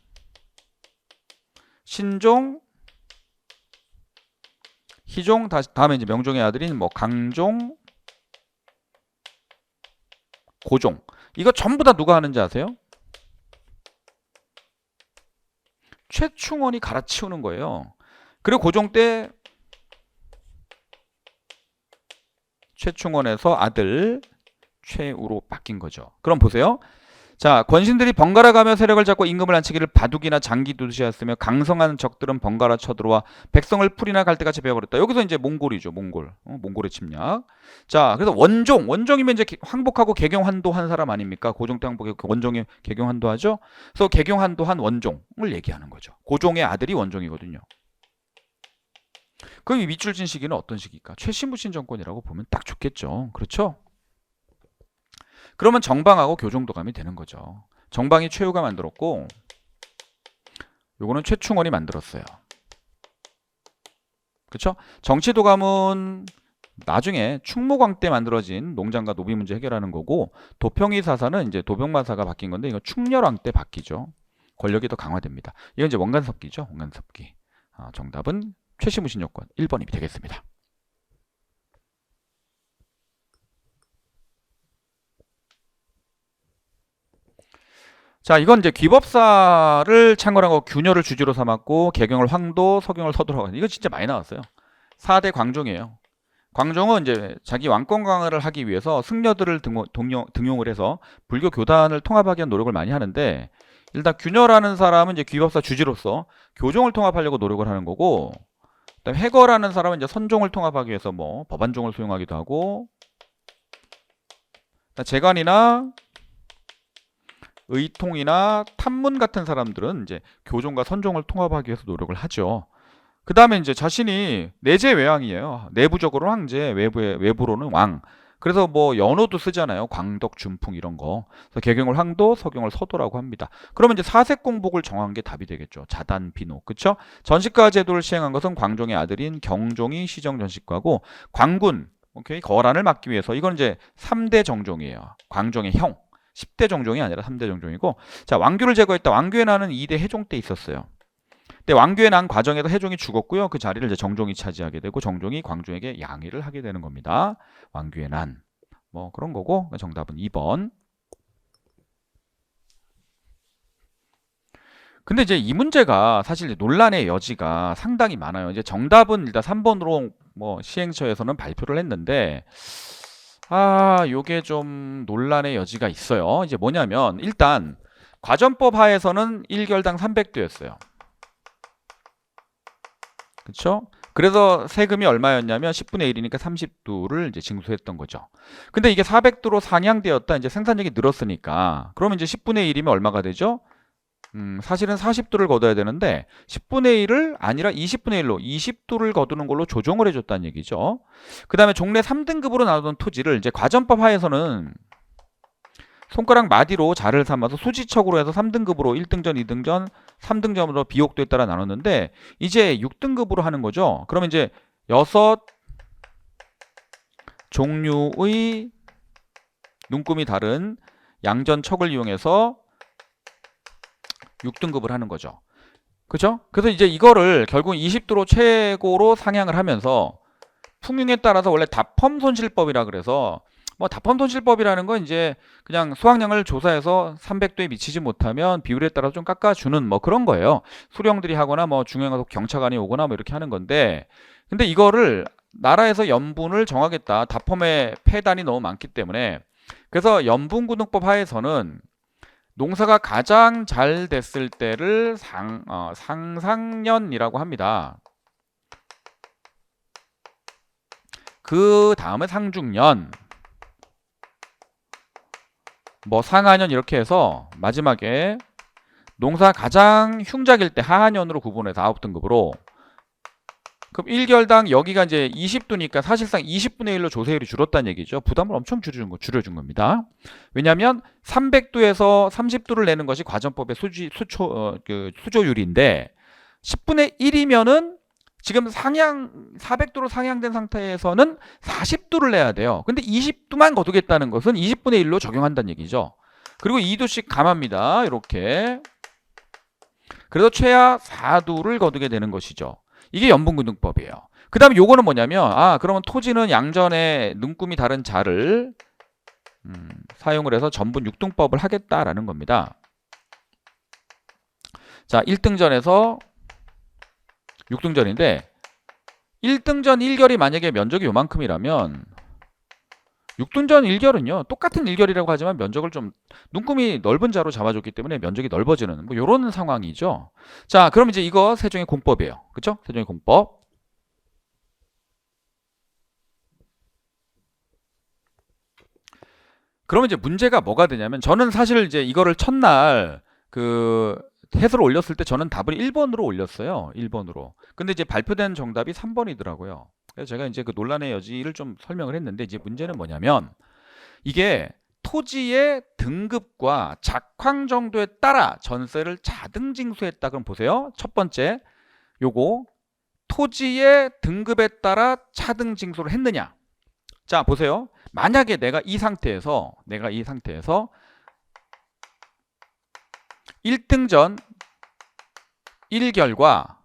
신종, 희종, 다음에 이제 명종의 아들인 뭐 강종, 고종. 이거 전부 다 누가 하는지 아세요? 최충원이 갈아치우는 거예요. 그리고 고종 때 최충원에서 아들 최우로 바뀐 거죠. 그럼 보세요. 자, 권신들이 번갈아 가며 세력을 잡고 임금을 안치기를 바둑이나 장기 두듯이 하였으며 강성한 적들은 번갈아 쳐들어와 백성을 풀이나 갈대같이 베어버렸다. 여기서 이제 몽골이죠. 몽골의 침략. 자, 그래서 원종이면 이제 항복하고 개경환도한 사람 아닙니까? 고종 때 항복해 원종이 개경환도하죠. 그래서 개경환도한 원종을 얘기하는 거죠. 고종의 아들이 원종이거든요. 그럼 이 밑줄진 시기는 어떤 시기일까? 최신무신 정권이라고 보면 딱 좋겠죠. 그렇죠? 그러면 정방하고 교정도감이 되는 거죠. 정방이 최후가 만들었고 요거는 최충원이 만들었어요. 그렇죠? 정치도감은 나중에 충무광 때 만들어진 농장과 노비 문제 해결하는 거고 도평이 사사는 이제 도병마사가 바뀐 건데 이거 충렬왕 때 바뀌죠. 권력이 더 강화됩니다. 이건 이제 원간섭기죠. 원간섭기. 정답은 최신무신 요건 1번이 되겠습니다. 자, 이건 이제 귀법사를 창궐한 거 균열을 주지로 삼았고 개경을 황도, 서경을 서도라고 하는 이거 진짜 많이 나왔어요. 4대 광종이에요. 광종은 이제 자기 왕권 강화를 하기 위해서 승려들을 등용을 해서 불교 교단을 통합하기 위한 노력을 많이 하는데 일단 균열하는 사람은 이제 귀법사 주지로서 교종을 통합하려고 노력을 하는 거고 그다음에 해거라는 사람은 이제 선종을 통합하기 위해서 뭐 법안종을 수용하기도 하고 재관이나 의통이나 탐문 같은 사람들은 이제 교종과 선종을 통합하기 위해서 노력을 하죠. 그 다음에 이제 자신이 내재 외왕이에요. 내부적으로는 황제, 외부로는 왕. 그래서 뭐 연호도 쓰잖아요. 광덕, 준풍 이런 거. 그래서 개경을 황도, 서경을 서도라고 합니다. 그러면 이제 사색 공복을 정한 게 답이 되겠죠. 자단, 비노. 그쵸? 전시과 제도를 시행한 것은 광종의 아들인 경종이 시정 전시과고, 광군, 오케이, 거란을 막기 위해서 이건 이제 3대 정종이에요. 광종의 형. 10대 정종이 아니라 3대 정종이고, 자, 왕규를 제거했다. 왕규의 난은 2대 해종 때 있었어요. 근데 왕규의 난 과정에서 해종이 죽었고요. 그 자리를 이제 정종이 차지하게 되고 정종이 광종에게 양해를 하게 되는 겁니다. 왕규의 난. 뭐 그런 거고 정답은 2번. 근데 이제 이 문제가 사실 논란의 여지가 상당히 많아요. 이제 정답은 일단 3번으로 뭐 시행처에서는 발표를 했는데 요게 좀 논란의 여지가 있어요. 이제 뭐냐면 일단 과전법 하에서는 1결당 300도였어요. 그렇죠? 그래서 세금이 얼마였냐면 10분의 1이니까 30도를 이제 징수했던 거죠. 근데 이게 400도로 상향되었다. 이제 생산력이 늘었으니까. 그러면 이제 10분의 1이면 얼마가 되죠? 사실은 40도를 거둬야 되는데 10분의 1을 아니라 20분의 1로 20도를 거두는 걸로 조정을 해줬다는 얘기죠. 그 다음에 종래 3등급으로 나누던 토지를 이제 과전법 하에서는 손가락 마디로 자를 삼아서 수지척으로 해서 3등급으로 1등전, 2등전, 3등전으로 비옥도에 따라 나눴는데 이제 6등급으로 하는 거죠. 그러면 이제 6 종류의 눈금이 다른 양전척을 이용해서 6등급을 하는 거죠. 그죠? 그래서 이제 이거를 결국 20도로 최고로 상향을 하면서 풍융에 따라서 원래 다펌 손실법이라 그래서 뭐 다펌 손실법이라는 건 이제 그냥 수확량을 조사해서 300도에 미치지 못하면 비율에 따라서 좀 깎아주는 뭐 그런 거예요. 수령들이 하거나 뭐 중앙에서 경차관이 오거나 뭐 이렇게 하는 건데 근데 이거를 나라에서 연분을 정하겠다. 다펌의 폐단이 너무 많기 때문에 그래서 연분구등법 하에서는 농사가 가장 잘 됐을 때를 상상년이라고 합니다. 그 다음에 상중년, 뭐 상하년 이렇게 해서 마지막에 농사 가장 흉작일 때 하하년으로 구분해서 9등급으로 그럼 1결당 여기가 이제 20도니까 사실상 20분의 1로 조세율이 줄었다는 얘기죠. 부담을 엄청 줄여준 겁니다. 왜냐하면 300도에서 30도를 내는 것이 과전법의 수조율인데 10분의 1이면은 지금 400도로 상향된 상태에서는 40도를 내야 돼요. 근데 20도만 거두겠다는 것은 20분의 1로 적용한다는 얘기죠. 그리고 2도씩 감합니다. 이렇게. 그래서 최하 4도를 거두게 되는 것이죠. 이게 연분구등법이에요. 그 다음에 요거는 뭐냐면 그러면 토지는 양전의 눈금이 다른 자를 사용을 해서 전분 6등법을 하겠다라는 겁니다. 자, 1등전에서 6등전인데 1등전 1결이 만약에 면적이 요만큼이라면 6등전 1결은요 똑같은 1결이라고 하지만 면적을 좀 눈금이 넓은 자로 잡아줬기 때문에 면적이 넓어지는 뭐 요런 상황이죠. 자, 그럼 이제 이거 세종의 공법이에요. 그쵸? 세종의 공법. 그러면 이제 문제가 뭐가 되냐면 저는 사실 이제 이거를 첫날 해설을 올렸을 때 저는 답을 1번으로 올렸어요. 1번으로. 근데 이제 발표된 정답이 3번이더라고요. 그래서 제가 이제 그 논란의 여지를 좀 설명을 했는데 이제 문제는 뭐냐면 이게 토지의 등급과 작황 정도에 따라 전세를 자등징수했다. 그럼 보세요. 첫 번째 요거 토지의 등급에 따라 차등징수를 했느냐. 자, 보세요. 만약에 내가 이 상태에서 1등전 1결과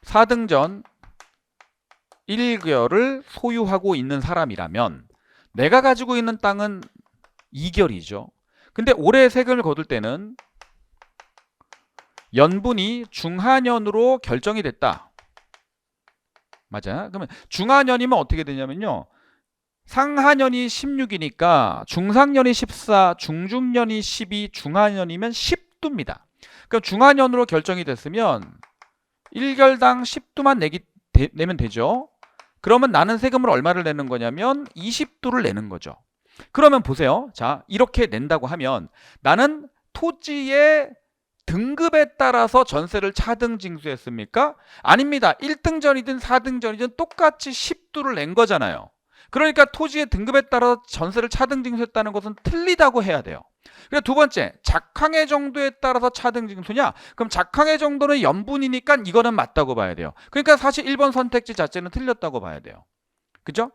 4등전 1결을 소유하고 있는 사람이라면 내가 가지고 있는 땅은 2결이죠. 근데 올해 세금을 거둘 때는 연분이 중하년으로 결정이 됐다. 맞아. 그러면 중하년이면 어떻게 되냐면요. 상하년이 16이니까 중상년이 14, 중중년이 12, 중하년이면 10도입니다. 그러니까 중하년으로 결정이 됐으면 1결당 10도만 내면 되죠. 그러면 나는 세금을 얼마를 내는 거냐면 20도를 내는 거죠. 그러면 보세요. 자, 이렇게 낸다고 하면 나는 토지의 등급에 따라서 전세를 차등 징수했습니까? 아닙니다. 1등전이든 4등전이든 똑같이 10두를 낸 거잖아요. 그러니까 토지의 등급에 따라 전세를 차등 징수했다는 것은 틀리다고 해야 돼요. 그리고 두 번째, 작황의 정도에 따라서 차등 징수냐? 그럼 작황의 정도는 연분이니까 이거는 맞다고 봐야 돼요. 그러니까 사실 1번 선택지 자체는 틀렸다고 봐야 돼요. 그죠?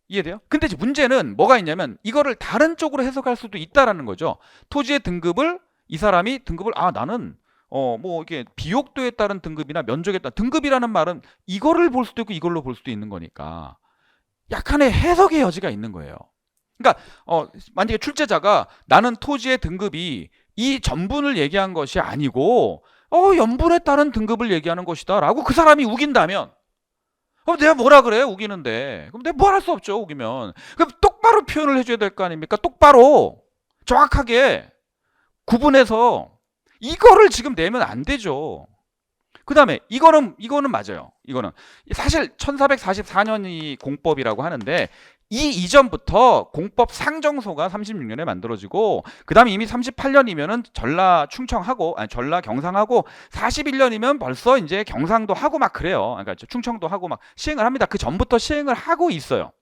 이해돼요? 근데 이제 문제는 뭐가 있냐면 이거를 다른 쪽으로 해석할 수도 있다라는 거죠. 토지의 등급을 이 사람이 등급을 나는 뭐 이게 비옥도에 따른 등급이나 면적에 따른 등급이라는 말은 이거를 볼 수도 있고 이걸로 볼 수도 있는 거니까 약간의 해석의 여지가 있는 거예요. 그러니까 만약에 출제자가 나는 토지의 등급이 이 전분을 얘기한 것이 아니고 연분에 따른 등급을 얘기하는 것이다 라고 그 사람이 우긴다면 내가 뭐라 그래 우기는데 그럼 내가 뭘 할 수 없죠 우기면. 그럼 똑바로 표현을 해줘야 될 거 아닙니까? 똑바로 정확하게 구분해서 이거를 지금 내면 안 되죠. 그 다음에 이거는 맞아요. 이거는 사실 1444년이 공법이라고 하는데 이 이전부터 공법 상정소가 36년에 만들어지고 그 다음에 이미 38년이면은 전라 충청하고 전라 경상하고 41년이면 벌써 이제 경상도 하고 막 그래요. 그러니까 충청도 하고 막 시행을 합니다. 그 전부터 시행을 하고 있어요.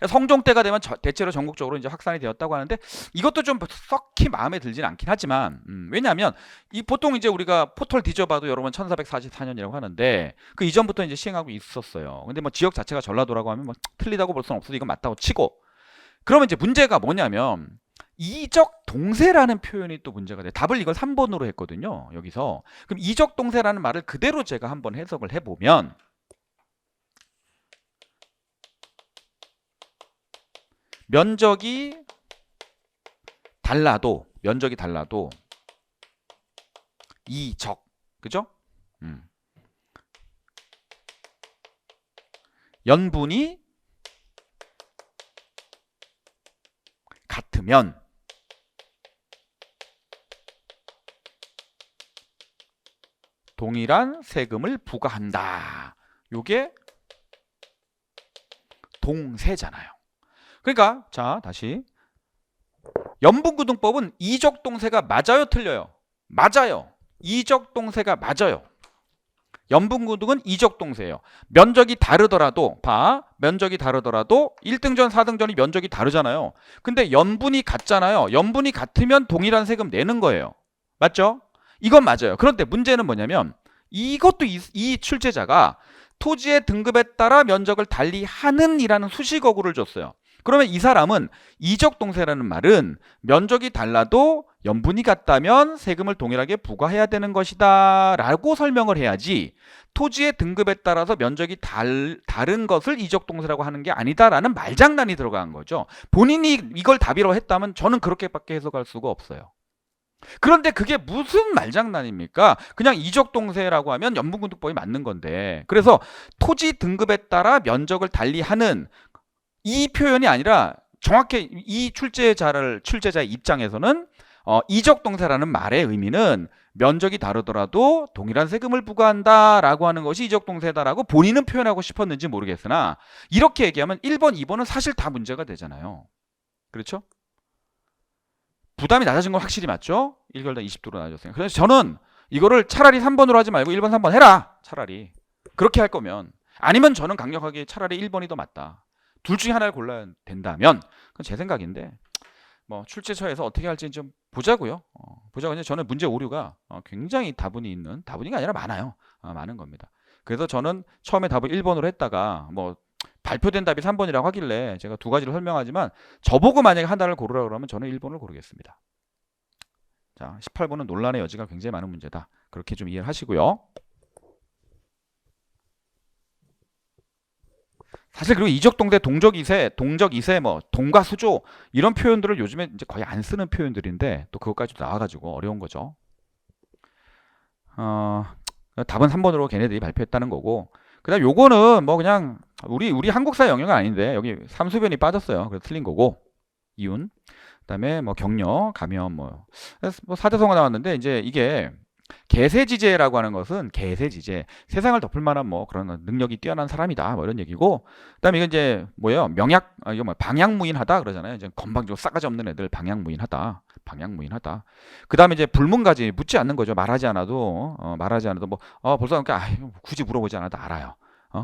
성종 때가 되면 대체로 전국적으로 이제 확산이 되었다고 하는데 이것도 좀 썩히 마음에 들진 않긴 하지만 왜냐하면 이 보통 이제 우리가 포털 뒤져봐도 여러분 1444년이라고 하는데 그 이전부터 이제 시행하고 있었어요. 근데 뭐 지역 자체가 전라도라고 하면 뭐 틀리다고 볼 수는 없어도 이건 맞다고 치고 그러면 이제 문제가 뭐냐면 이적 동세라는 표현이 또 문제가 돼요. 답을 이걸 3번으로 했거든요. 여기서 그럼 이적 동세라는 말을 그대로 제가 한번 해석을 해보면 면적이 달라도 이적 그죠? 연분이 같으면 동일한 세금을 부과한다. 요게 동세잖아요. 그러니까 자 다시 연분구등법은 이적동세가 맞아요 틀려요? 맞아요. 이적동세가 맞아요. 연분구등은 이적동세예요. 면적이 다르더라도 면적이 다르더라도 1등전 4등전이 면적이 다르잖아요. 근데 연분이 같잖아요. 연분이 같으면 동일한 세금 내는 거예요. 맞죠? 이건 맞아요. 그런데 문제는 뭐냐면 이것도 이 출제자가 토지의 등급에 따라 면적을 달리 하는 이라는 수식어구를 줬어요. 그러면 이 사람은 이적동세라는 말은 면적이 달라도 연분이 같다면 세금을 동일하게 부과해야 되는 것이다 라고 설명을 해야지 토지의 등급에 따라서 면적이 다른 것을 이적동세라고 하는 게 아니다 라는 말장난이 들어간 거죠. 본인이 이걸 답이라고 했다면 저는 그렇게밖에 해석할 수가 없어요. 그런데 그게 무슨 말장난입니까? 그냥 이적동세라고 하면 연분구등법이 맞는 건데 그래서 토지 등급에 따라 면적을 달리하는 이 표현이 아니라 정확히 이 출제자의 입장에서는 이적동세라는 말의 의미는 면적이 다르더라도 동일한 세금을 부과한다라고 하는 것이 이적동세다라고 본인은 표현하고 싶었는지 모르겠으나 이렇게 얘기하면 1번, 2번은 사실 다 문제가 되잖아요. 그렇죠? 부담이 낮아진 건 확실히 맞죠? 1결당 20도로 낮아졌어요. 그래서 저는 이거를 차라리 3번으로 하지 말고 1번, 3번 해라. 차라리. 그렇게 할 거면. 아니면 저는 강력하게 차라리 1번이 더 맞다. 둘 중에 하나를 골라야 된다면 그건 제 생각인데 뭐 출제처에서 어떻게 할지 좀 보자고요. 보자고요. 저는 문제 오류가 굉장히 다분히가 아니라 많아요. 많은 겁니다. 그래서 저는 처음에 답을 1번으로 했다가 뭐 발표된 답이 3번이라고 하길래 제가 두 가지를 설명하지만 저보고 만약에 하나를 고르라고 그러면 저는 1번을 고르겠습니다. 자, 18번은 논란의 여지가 굉장히 많은 문제다. 그렇게 좀 이해를 하시고요. 사실 그리고 이적동세, 동적이세, 뭐 동과수조 이런 표현들을 요즘에 이제 거의 안 쓰는 표현들인데 또 그것까지도 나와가지고 어려운 거죠. 답은 3번으로 걔네들이 발표했다는 거고 그다음 요거는 뭐 그냥 우리 한국사 영역은 아닌데 여기 삼수변이 빠졌어요. 그래서 틀린 거고 이윤 그다음에 뭐 격려, 감염 뭐 4대성어 나왔는데 이제 이게 개세지제라고 하는 것은 개세지제, 세상을 덮을 만한 뭐 그런 능력이 뛰어난 사람이다, 뭐 이런 얘기고, 그다음에 이건 이제 뭐예요? 이거 뭐 방향무인하다 그러잖아요. 이제 건방지고 싸가지 없는 애들 방향무인하다, 방향무인하다. 그다음에 이제 불문가지, 묻지 않는 거죠. 말하지 않아도 뭐 벌써 그러니까 굳이 물어보지 않아도 알아요.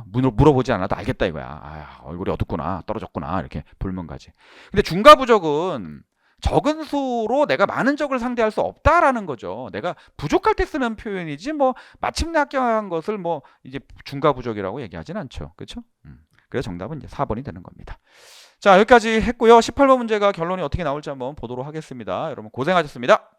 물어보지 않아도 알겠다 이거야. 얼굴이 어둡구나, 떨어졌구나, 이렇게 불문가지. 근데 중과부족은 적은 수로 내가 많은 적을 상대할 수 없다라는 거죠. 내가 부족할 때 쓰는 표현이지 뭐 마침내 합격한 것을 뭐 이제 중과부족이라고 얘기하진 않죠. 그렇죠? 그래서 정답은 이제 4번이 되는 겁니다. 자, 여기까지 했고요. 18번 문제가 결론이 어떻게 나올지 한번 보도록 하겠습니다. 여러분 고생하셨습니다.